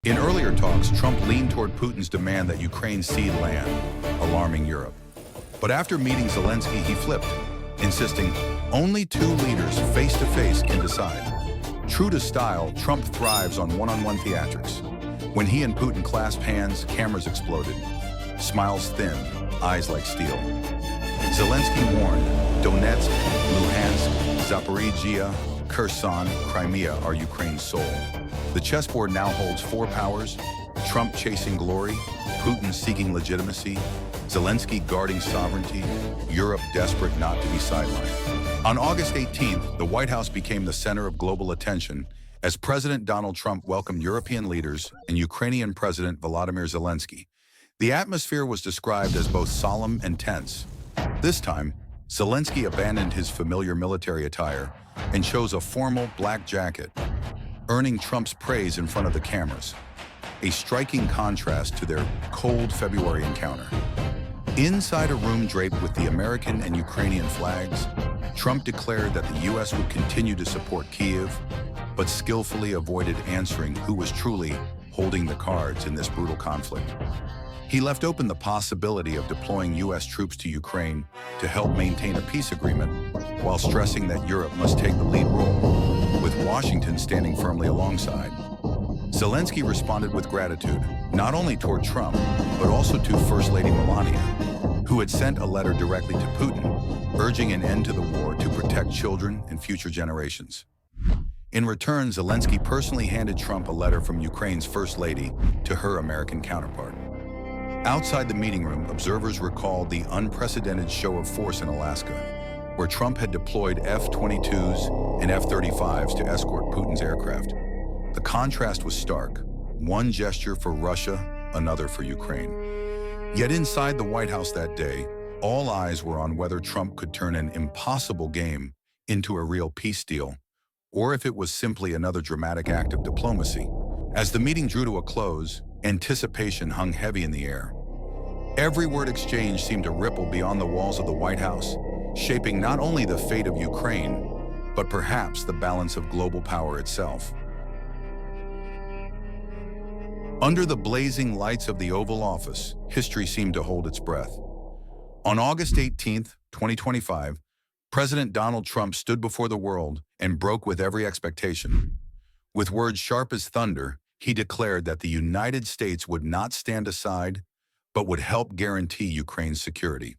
In earlier talks, Trump leaned toward Putin's demand that Ukraine cede land, alarming Europe. But after meeting Zelensky, he flipped, insisting only two leaders face-to-face can decide. True to style, Trump thrives on one-on-one theatrics. When he and Putin clasped hands, cameras exploded. Smiles thin, eyes like steel. Zelensky warned, Donetsk, Luhansk, Zaporizhia, Kherson, Crimea are Ukraine's soul. The chessboard now holds four powers: Trump chasing glory, Putin seeking legitimacy, Zelensky guarding sovereignty, Europe desperate not to be sidelined. On August 18th, the White House became the center of global attention as President Donald Trump welcomed European leaders and Ukrainian President Vladimir Zelensky. The atmosphere was described as both solemn and tense. This time, Zelensky abandoned his familiar military attire and chose a formal black jacket, earning Trump's praise in front of the cameras, a striking contrast to their cold February encounter. Inside a room draped with the American and Ukrainian flags, Trump declared that the U.S. would continue to support Kyiv, but skillfully avoided answering who was truly holding the cards in this brutal conflict. He left open the possibility of deploying U.S. troops to Ukraine to help maintain a peace agreement, while stressing that Europe must take the lead role, with Washington standing firmly alongside. Zelensky responded with gratitude, not only toward Trump, but also to First Lady Melania, who had sent a letter directly to Putin, urging an end to the war to protect children and future generations. In return, Zelensky personally handed Trump a letter from Ukraine's First Lady to her American counterpart. Outside the meeting room, observers recalled the unprecedented show of force in Alaska, where Trump had deployed F-22s and F-35s to escort Putin's aircraft. The contrast was stark, one gesture for Russia, another for Ukraine. Yet inside the White House that day, all eyes were on whether Trump could turn an impossible game into a real peace deal, or if it was simply another dramatic act of diplomacy. As the meeting drew to a close, anticipation hung heavy in the air. Every word exchanged seemed to ripple beyond the walls of the White House, shaping not only the fate of Ukraine, but perhaps the balance of global power itself. Under the blazing lights of the Oval Office, history seemed to hold its breath. On August 18, 2025, President Donald Trump stood before the world and broke with every expectation. With words sharp as thunder, he declared that the United States would not stand aside, but would help guarantee Ukraine's security.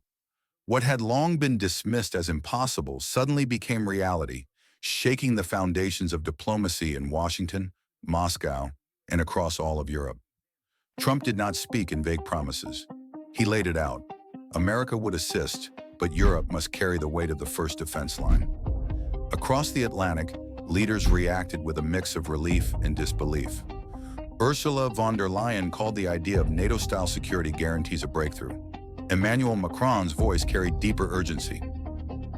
What had long been dismissed as impossible suddenly became reality, shaking the foundations of diplomacy in Washington, Moscow, and across all of Europe. Trump did not speak in vague promises. He laid it out. America would assist, but Europe must carry the weight of the first defense line. Across the Atlantic, leaders reacted with a mix of relief and disbelief. Ursula von der Leyen called the idea of NATO-style security guarantees a breakthrough. Emmanuel Macron's voice carried deeper urgency.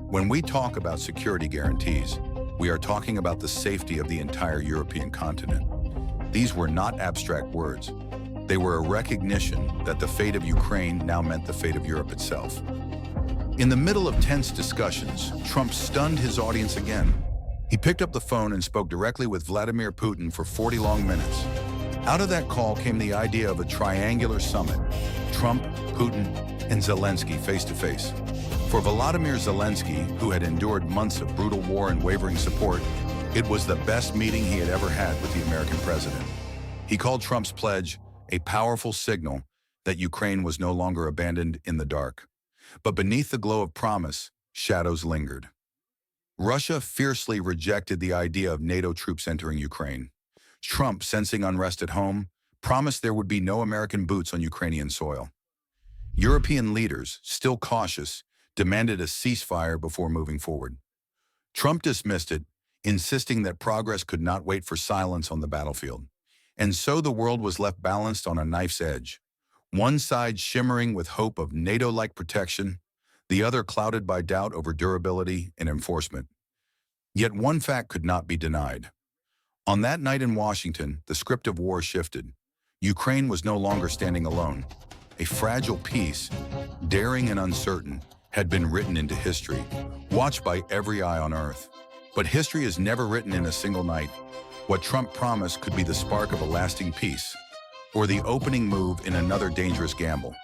When we talk about security guarantees, we are talking about the safety of the entire European continent. These were not abstract words. They were a recognition that the fate of Ukraine now meant the fate of Europe itself. In the middle of tense discussions, Trump stunned his audience again. He picked up the phone and spoke directly with Vladimir Putin for 40 long minutes. Out of that call came the idea of a triangular summit: Trump, Putin, and Zelensky face-to-face. For Volodymyr Zelensky, who had endured months of brutal war and wavering support, it was the best meeting he had ever had with the American president. He called Trump's pledge a powerful signal that Ukraine was no longer abandoned in the dark. But beneath the glow of promise, shadows lingered. Russia fiercely rejected the idea of NATO troops entering Ukraine. Trump, sensing unrest at home, promised there would be no American boots on Ukrainian soil. European leaders, still cautious, demanded a ceasefire before moving forward. Trump dismissed it, insisting that progress could not wait for silence on the battlefield. And so the world was left balanced on a knife's edge, one side shimmering with hope of NATO-like protection, the other clouded by doubt over durability and enforcement. Yet one fact could not be denied. On that night in Washington, the script of war shifted. Ukraine was no longer standing alone. A fragile peace, daring and uncertain, had been written into history, watched by every eye on earth. But history is never written in a single night. What Trump promised could be the spark of a lasting peace, or the opening move in another dangerous gamble.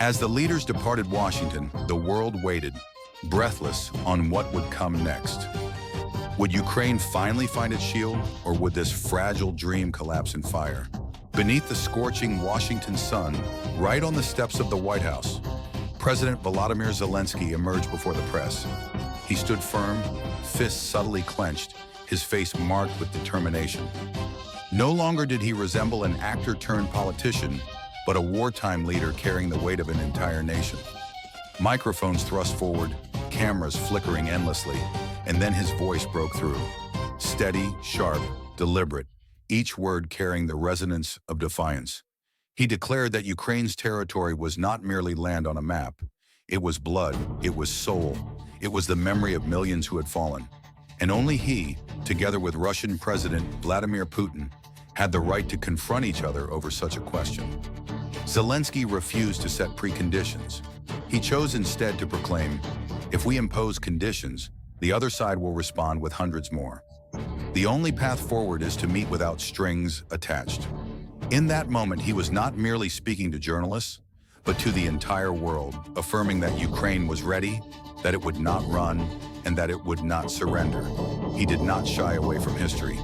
As the leaders departed Washington, the world waited, breathless, on what would come next. Would Ukraine finally find its shield, or would this fragile dream collapse in fire? Beneath the scorching Washington sun, right on the steps of the White House, President Vladimir Zelensky emerged before the press. He stood firm, fists subtly clenched, his face marked with determination. No longer did he resemble an actor-turned-politician, but a wartime leader carrying the weight of an entire nation. Microphones thrust forward, cameras flickering endlessly, and then his voice broke through. Steady, sharp, deliberate, each word carrying the resonance of defiance. He declared that Ukraine's territory was not merely land on a map. It was blood, it was soul, it was the memory of millions who had fallen. And only he, together with Russian President Vladimir Putin, had the right to confront each other over such a question. Zelensky refused to set preconditions. He chose instead to proclaim, if we impose conditions, the other side will respond with hundreds more. The only path forward is to meet without strings attached. In that moment, he was not merely speaking to journalists, but to the entire world, affirming that Ukraine was ready, that it would not run, and that it would not surrender. He did not shy away from history.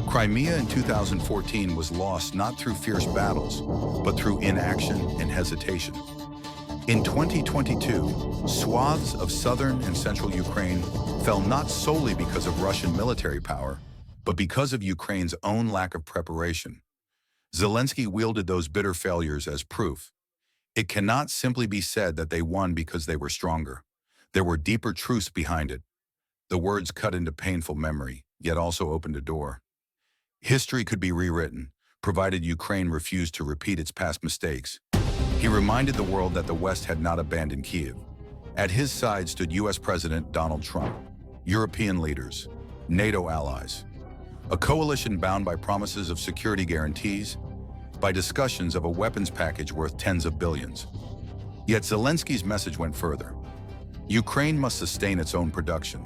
Crimea in 2014 was lost not through fierce battles, but through inaction and hesitation. In 2022, swaths of southern and central Ukraine fell not solely because of Russian military power, but because of Ukraine's own lack of preparation. Zelensky wielded those bitter failures as proof. It cannot simply be said that they won because they were stronger. There were deeper truths behind it. The words cut into painful memory, yet also opened a door. History could be rewritten, provided Ukraine refused to repeat its past mistakes. He reminded the world that the West had not abandoned Kyiv. At his side stood U.S. President Donald Trump, European leaders, NATO allies, a coalition bound by promises of security guarantees, by discussions of a weapons package worth tens of billions. Yet Zelensky's message went further. Ukraine must sustain its own production,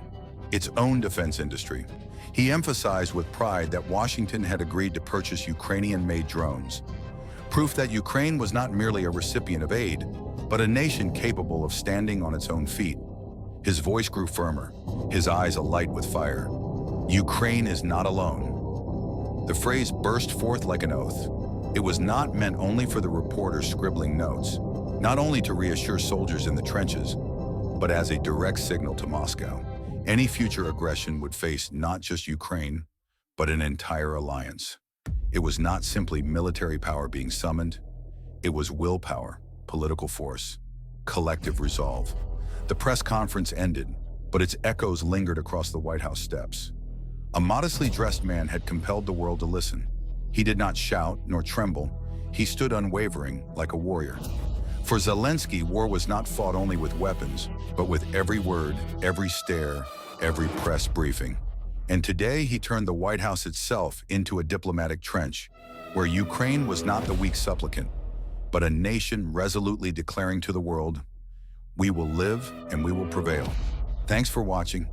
its own defense industry. He emphasized with pride that Washington had agreed to purchase Ukrainian-made drones, proof that Ukraine was not merely a recipient of aid, but a nation capable of standing on its own feet. His voice grew firmer, his eyes alight with fire. Ukraine is not alone. The phrase burst forth like an oath. It was not meant only for the reporters scribbling notes, not only to reassure soldiers in the trenches, but as a direct signal to Moscow. Any future aggression would face not just Ukraine, but an entire alliance. It was not simply military power being summoned. It was willpower, political force, collective resolve. The press conference ended, but its echoes lingered across the White House steps. A modestly dressed man had compelled the world to listen. He did not shout nor tremble. He stood unwavering, like a warrior. For Zelensky, war was not fought only with weapons, but with every word, every stare, every press briefing. And today he turned the White House itself into a diplomatic trench, where Ukraine was not the weak supplicant, but a nation resolutely declaring to the world, we will live and we will prevail. Thanks for watching.